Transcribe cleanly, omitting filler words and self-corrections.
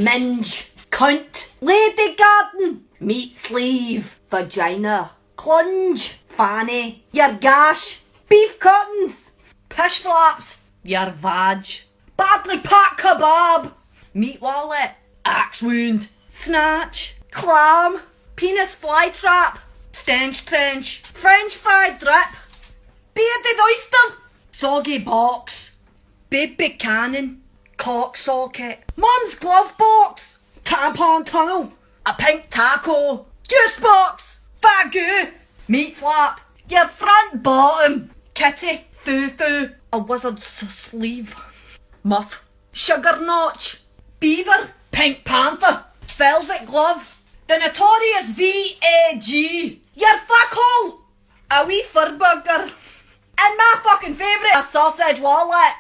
minge, cunt, lady garden, meat sleeve, vagina, clunge, fanny, your gash, beef curtains, pish flaps, your vag, badly packed kebab, meat wallet, axe wound, snatch, clam, penis fly trap, stench trench, french fry drip, bearded oyster, soggy box, baby cannon, cock socket, mum's glove box, tampon tunnel, a pink taco, juice box, fagoo, meat flap, your front bottom, kitty, foo-foo, a wizard's sleeve, muff, sugar notch, beaver, pink panther, velvet glove, the notorious VAG, your fuckhole, a wee fur burger, and my fucking favourite, a sausage wallet.